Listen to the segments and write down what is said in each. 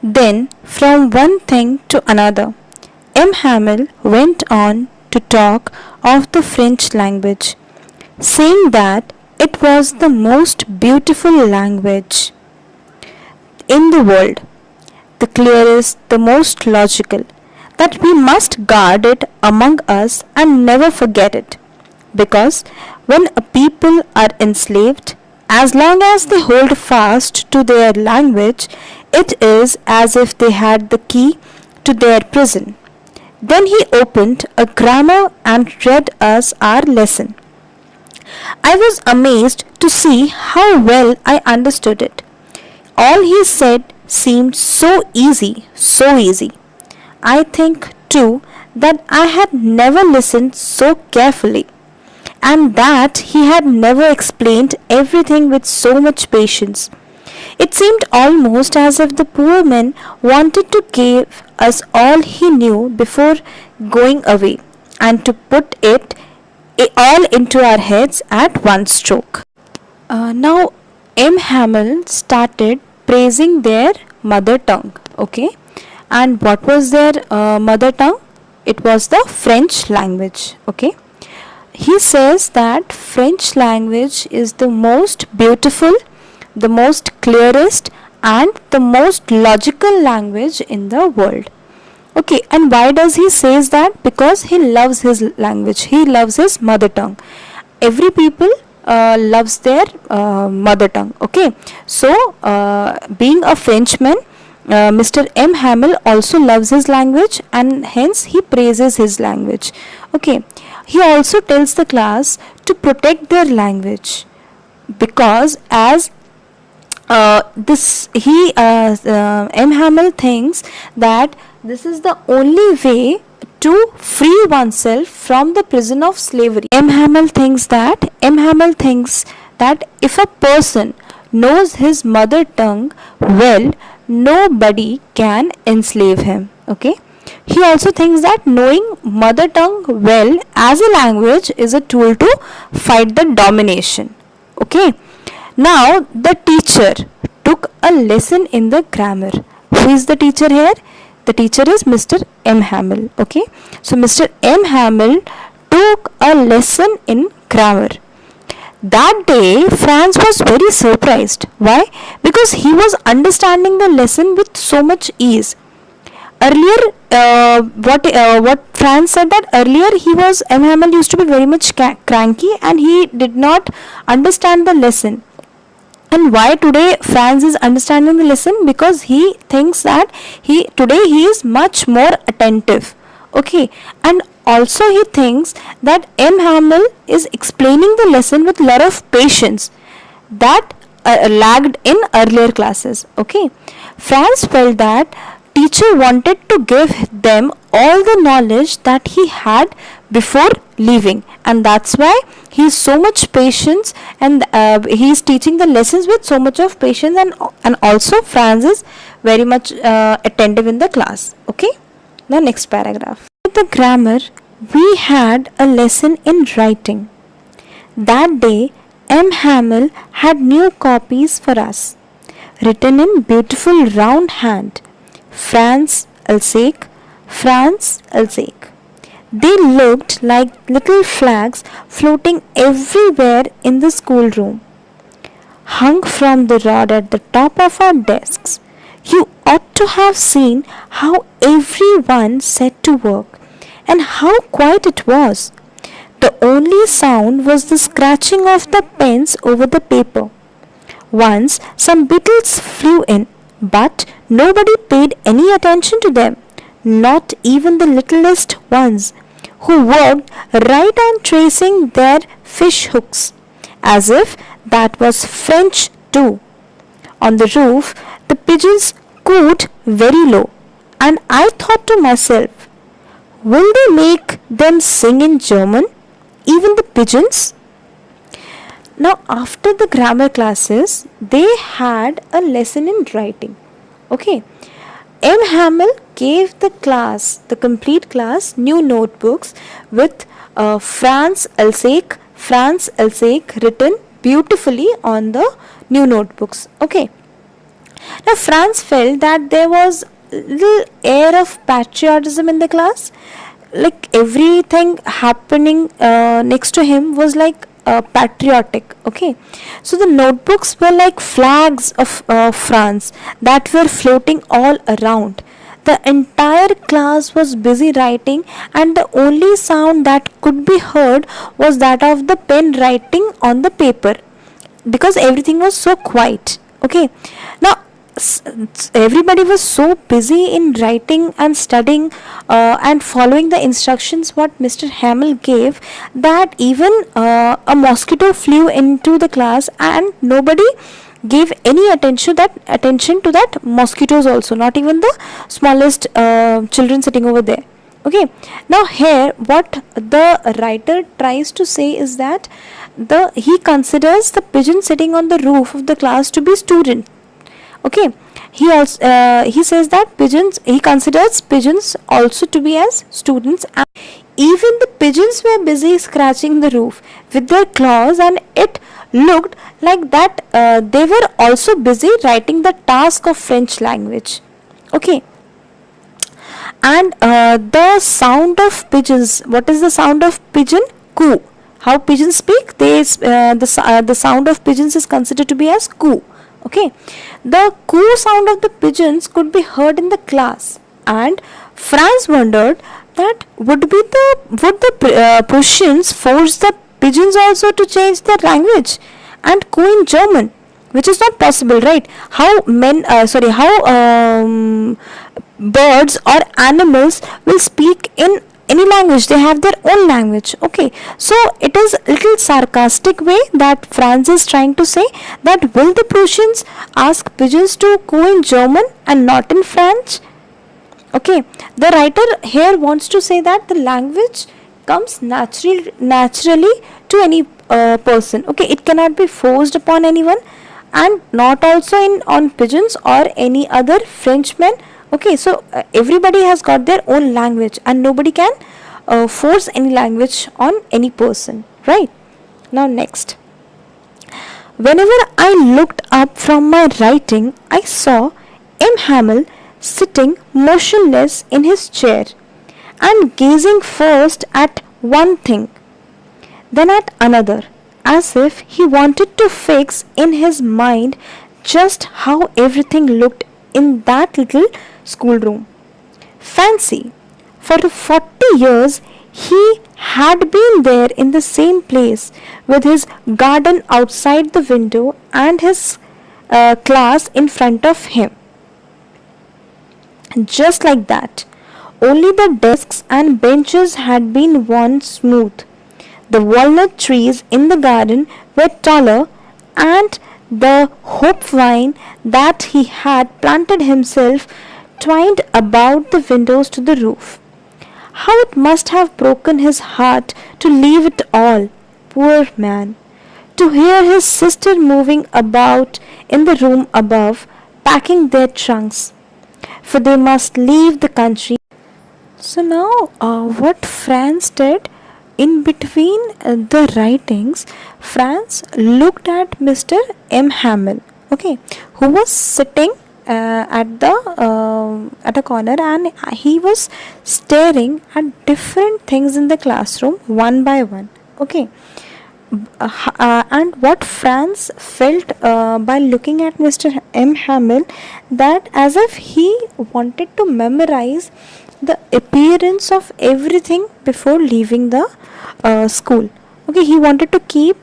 Then, from one thing to another, M. Hamel went on to talk of the French language, saying that it was the most beautiful language in the world, the clearest, the most logical, that we must guard it among us and never forget it. Because when a people are enslaved, as long as they hold fast to their language, it is as if they had the key to their prison. Then he opened a grammar and read us our lesson. I was amazed to see how well I understood it. All he said seemed so easy, so easy. I think, too, that I had never listened so carefully, and that he had never explained everything with so much patience. It seemed almost as if the poor man wanted to give us all he knew before going away, and to put it all into our heads at one stroke. Now, M. Hamel started praising their mother tongue. Okay, and what was their mother tongue? It was the French language. Okay, he says that French language is the most beautiful, the most clearest, and the most logical language in the world. Okay, and why does he says that? Because he loves his language, he loves his mother tongue. Every people loves their mother tongue. Okay, so being a Frenchman, Mr. M. Hamel also loves his language, and hence he praises his language. Okay, he also tells the class to protect their language, because as this he M. Hamel thinks that this is the only way to free oneself from the prison of slavery. M. Hamel thinks that if a person knows his mother tongue well, nobody can enslave him. Okay. He also thinks that knowing mother tongue well as a language is a tool to fight the domination. Okay. Now the teacher took a lesson in the grammar. Who is the teacher here? The teacher is Mr. M. Hamel. Okay. So Mr. M. Hamel took a lesson in grammar. That day Franz was very surprised. Why? Because he was understanding the lesson with so much ease. Earlier, what Franz said, that earlier he was M. Hamel used to be very much cranky and he did not understand the lesson. And why today Franz is understanding the lesson? Because he thinks that today he is much more attentive. Okay, and also he thinks that M. Hamel is explaining the lesson with a lot of patience that lagged in earlier classes. Okay, Franz felt that teacher wanted to give them all the knowledge that he had before leaving, and that's why he is so much patience, and he is teaching the lessons with so much of patience, and also Franz is very much attentive in the class. Okay, now next paragraph. With the grammar, we had a lesson in writing. That day M. Hamel had new copies for us, written in beautiful round hand. Franz Alsake, Franz Alsake. They looked like little flags floating everywhere in the schoolroom, hung from the rod at the top of our desks. You ought to have seen how everyone set to work, and how quiet it was. The only sound was the scratching of the pens over the paper. Once some beetles flew in, but nobody paid any attention to them, not even the littlest ones, who worked right on tracing their fish hooks, as if that was French too. On the roof, the pigeons cooed very low, and I thought to myself, will they make them sing in German, even the pigeons? Now, after the grammar classes, they had a lesson in writing. Okay. M. Hamel gave the class, the complete class, new notebooks with Franz Alsake written beautifully on the new notebooks. Okay. Now Franz felt that there was little air of patriotism in the class. Like everything happening next to him was like patriotic. Okay, so the notebooks were like flags of France that were floating all around. The entire class was busy writing, and the only sound that could be heard was that of the pen writing on the paper, because everything was so quiet. Okay, now everybody was so busy in writing and studying and following the instructions what Mr. Hamill gave, that even a mosquito flew into the class and nobody gave any attention to that mosquitoes also, not even the smallest children sitting over there. Okay, now here what the writer tries to say is that he considers the pigeon sitting on the roof of the class to be student. Okay, he says that he considers pigeons also to be as students, and even the pigeons were busy scratching the roof with their claws, and it looked like that they were also busy writing the task of French language. Okay, and the sound of pigeons, what is the sound of pigeon? Coo. How pigeons speak? The sound of pigeons is considered to be as coo. Okay, the coo sound of the pigeons could be heard in the class, and Franz wondered that would the Prussians force the pigeons also to change their language and coo in German, which is not possible, right? How birds or animals will speak in any language? They have their own language. Okay, so it is a little sarcastic way that Franz is trying to say that will the Prussians ask pigeons to coo in German and not in French? Okay, the writer here wants to say that the language comes naturally to any person. Okay, it cannot be forced upon anyone, and not also on pigeons or any other Frenchmen. Okay, so everybody has got their own language, and nobody can force any language on any person, right? Now next, whenever I looked up from my writing, I saw M. Hamill sitting motionless in his chair and gazing first at one thing, then at another, as if he wanted to fix in his mind just how everything looked in that little schoolroom. Fancy, for 40 years he had been there in the same place, with his garden outside the window and his class in front of him. Just like that, only the desks and benches had been worn smooth. The walnut trees in the garden were taller, and the hope vine that he had planted himself twined about the windows to the roof. How it must have broken his heart to leave it all, poor man, to hear his sister moving about in the room above, packing their trunks, for they must leave the country. So now, what Franz did in between the writings, Franz looked at Mr. M. Hamill, okay, who was sitting at a corner, and he was staring at different things in the classroom one by one. Okay, and what Franz felt by looking at Mr. M. Hamill, that as if he wanted to memorize the appearance of everything before leaving the school. Okay, he wanted to keep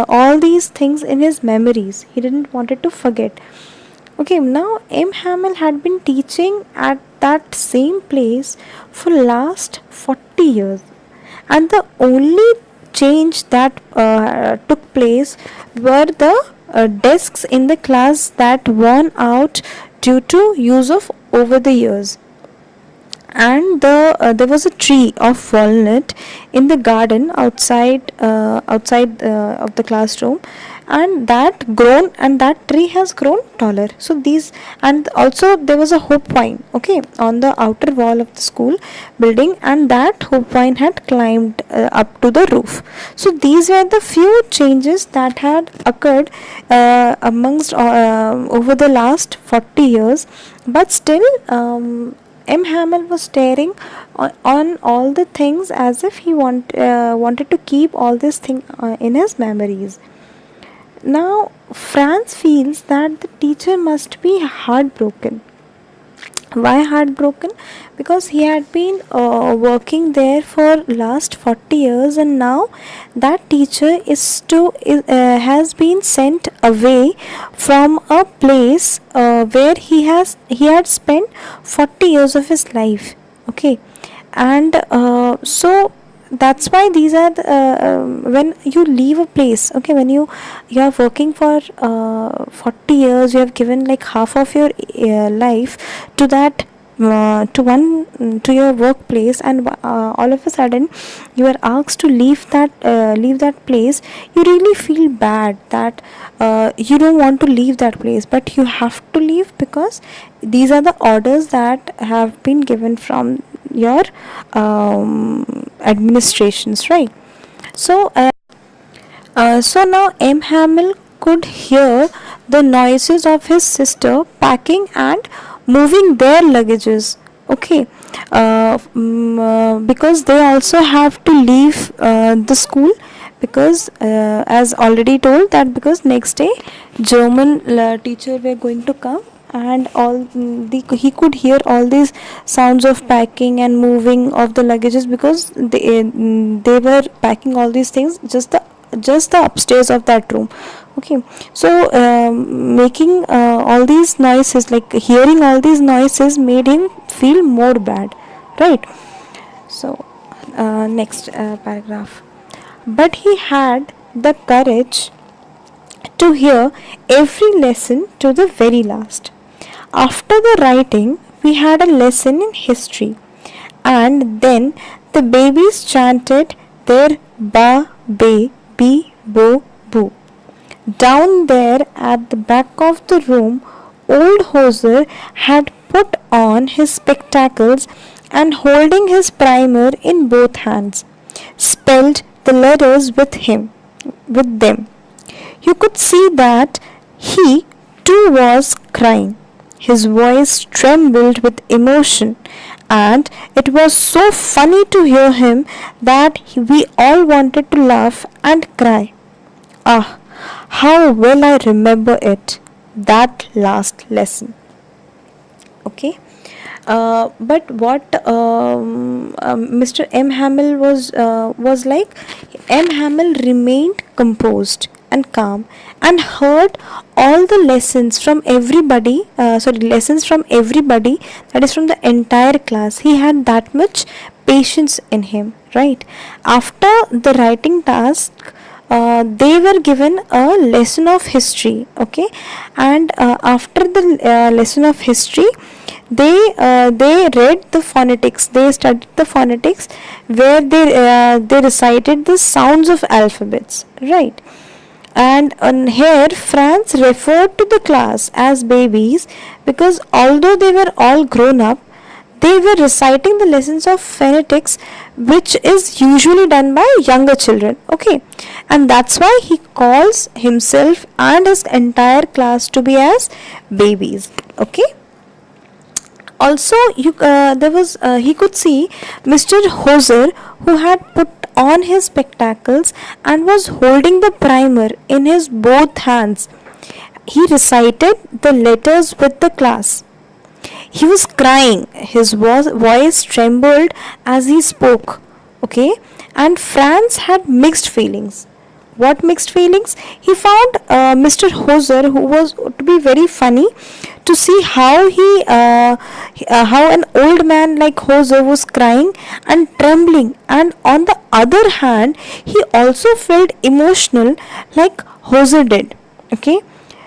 all these things in his memories. He didn't want it to forget. Okay, now M. Hamill had been teaching at that same place for last 40 years, and the only change that took place were the desks in the class that worn out due to use of over the years, and there was a tree of walnut in the garden outside of the classroom, and that tree has grown taller. So these, and also there was a hoop vine, okay, on the outer wall of the school building, and that hoop vine had climbed up to the roof. So these were the few changes that had occurred amongst over the last 40 years. But still, M. Hamill was staring on all the things as if he wanted to keep all this thing in his memories. Now, Franz feels that the teacher must be heartbroken. Why heartbroken? Because he had been working there for last 40 years, and now that teacher has been sent away from a place where he had spent 40 years of his life, okay. And so that's why these are when you leave a place, okay, when you are working for 40 years, you have given like half of your life to that to your workplace, and all of a sudden you are asked to leave that place. You really feel bad that you don't want to leave that place, but you have to leave because these are the orders that have been given from your administrations, right? So so now M. Hamill could hear the noises of his sister packing and moving their luggages, okay. Because they also have to leave the school, because as already told, that because next day German teacher were going to come, and he could hear all these sounds of packing and moving of the luggages, because they were packing all these things just the upstairs of that room, okay. So making all these noises, like hearing all these noises, made him feel more bad, right? So next paragraph. But he had the courage to hear every lesson to the very last. After the writing, we had a lesson in history, and then the babies chanted their ba, be, be, bo, boo. Down there at the back of the room, old Hoser had put on his spectacles and, holding his primer in both hands, spelled the letters with them. You could see that he too was crying. His voice trembled with emotion, and it was so funny to hear him that we all wanted to laugh and cry. Ah, how well I remember it, that last lesson. Okay. But what Mr. M. Hamill was like, M. Hamill remained composed and calm, and heard all the lessons from everybody. Lessons from everybody. That is from the entire class. He had that much patience in him, right? After the writing task, they were given a lesson of history, okay, and after the lesson of history, they read the phonetics. They studied the phonetics, where they recited the sounds of alphabets, right? And on here, Franz referred to the class as babies, because although they were all grown up, they were reciting the lessons of phonetics, which is usually done by younger children, okay. And that's why he calls himself and his entire class to be as babies, okay. Also, he could see Mr. Hoser, who had put on his spectacles and was holding the primer in his both hands. He recited the letters with the class. He was crying. His voice trembled as he spoke, okay. And Franz had mixed feelings. What mixed feelings? He found Mr. Hoser, who was to be very funny, to see how how an old man like Hoser was crying and trembling, and on the other hand, he also felt emotional like Hoser did. Okay.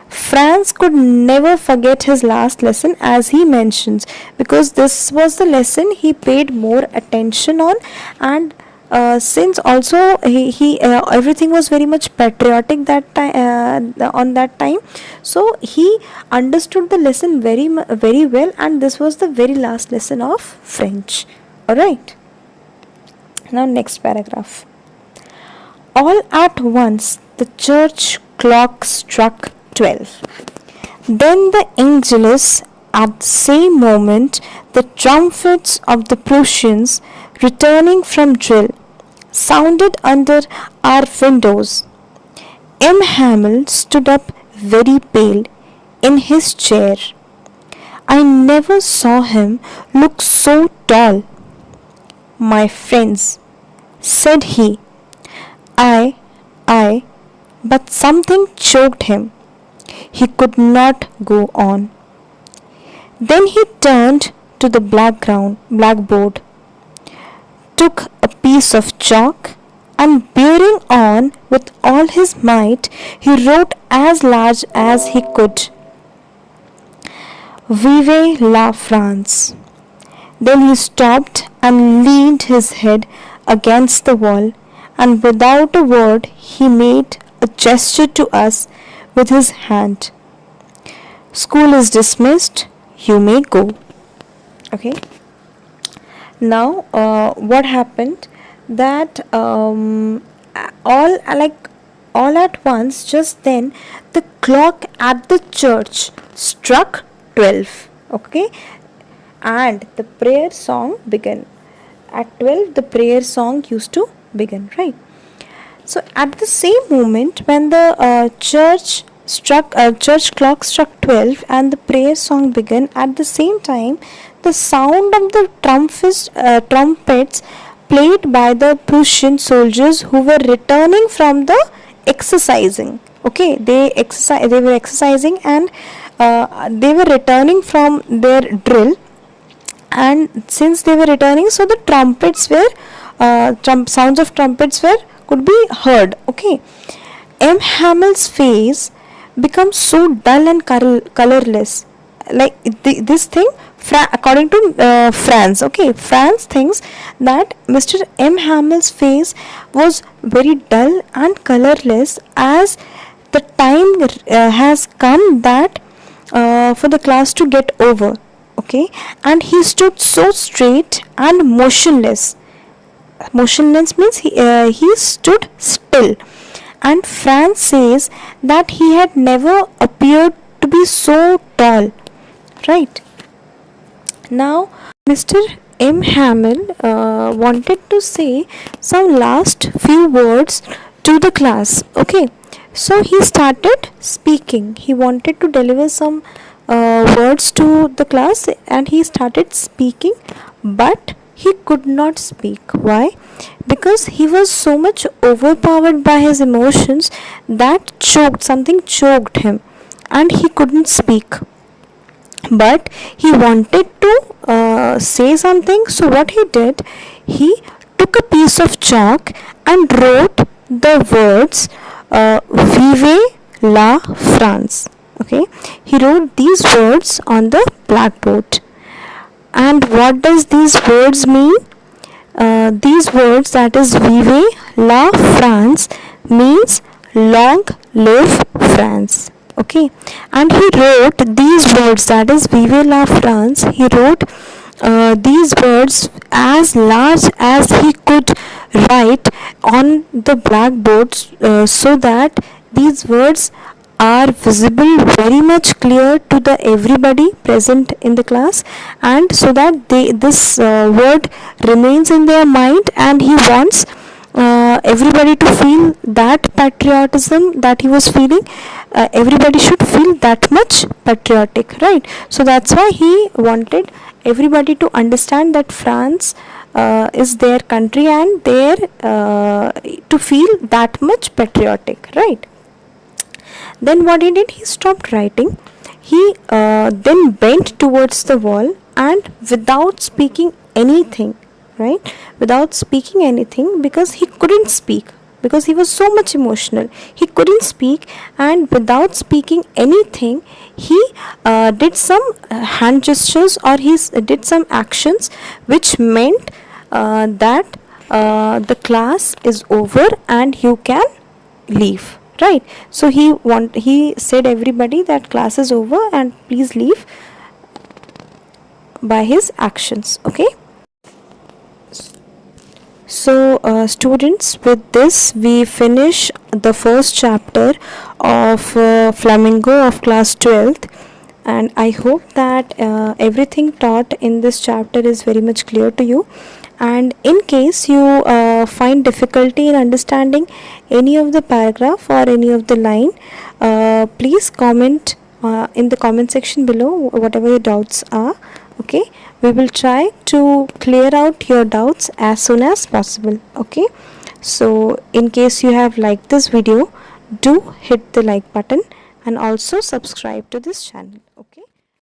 Franz could never forget his last lesson, as he mentions, because this was the lesson he paid more attention on, and since also he everything was very much patriotic that time, on that time, so he understood the lesson very well, and this was the very last lesson of French. All right, now next paragraph. All at once the church clock struck 12. Then the Angelus, at the same moment, the trumpets of the Prussians, returning from drill, sounded under our windows. M. Hamel stood up very pale in his chair. I never saw him look so tall. My friends, said he, I, but something choked him. He could not go on. Then he turned to the blackboard, took a piece of chalk, and bearing on with all his might, he wrote as large as he could, Vive la France. Then he stopped and leaned his head against the wall, and without a word he made a gesture to us with his hand. School is dismissed, you may go. Okay. Now, what happened? That all at once, just then, the clock at the church struck 12. Okay, and the prayer song began. At 12, the prayer song used to begin, right? So at the same moment, when the church clock struck 12 and the prayer song began, at the same time, the sound of the trumpets played by the Prussian soldiers who were returning from the exercising. Okay, they were exercising, and they were returning from their drill, and since they were returning, so the trumpets were sounds of trumpets were could be heard. Okay, M. Hamel's face becomes so dull and colorless, like this thing. According to France, okay, France thinks that Mr. M. Hamel's face was very dull and colorless, as the time has come that for the class to get over. Okay, and he stood so straight and motionless. Motionless means he stood still, and France says that he had never appeared to be so tall. Right. Now, Mr. M. Hamel wanted to say some last few words to the class. Okay, so he started speaking. He wanted to deliver some words to the class, and he started speaking, but he could not speak. Why? Because he was so much overpowered by his emotions that something choked him, and he couldn't speak. But he wanted to say something, so what he did, he took a piece of chalk and wrote the words Vive la France. Okay, he wrote these words on the blackboard. And what does these words mean? These words, that is Vive la France, means long live France. Okay, and he wrote these words, that is Vive la France, he wrote these words as large as he could write on the blackboard, so that these words are visible very much clear to the everybody present in the class, and so that this word remains in their mind, and he wants everybody to feel that patriotism that he was feeling. Everybody should feel that much patriotic, right? So that's why he wanted everybody to understand that France is their country, and their to feel that much patriotic, right? Then what he did, he stopped writing. He then bent towards the wall, and without speaking anything, right? Without speaking anything, because he couldn't speak, because he was so much emotional. He couldn't speak, and without speaking anything, he did some hand gestures, or he did some actions which meant that the class is over and you can leave, right? So he said everybody that class is over and please leave by his actions. Okay, so students, with this we finish the first chapter of Flamingo of class 12th, and I hope that everything taught in this chapter is very much clear to you. And in case you find difficulty in understanding any of the paragraph or any of the line, please comment in the comment section below whatever your doubts are. Okay, we will try to clear out your doubts as soon as possible. Okay, so in case you have liked this video, do hit the like button and also subscribe to this channel. Okay.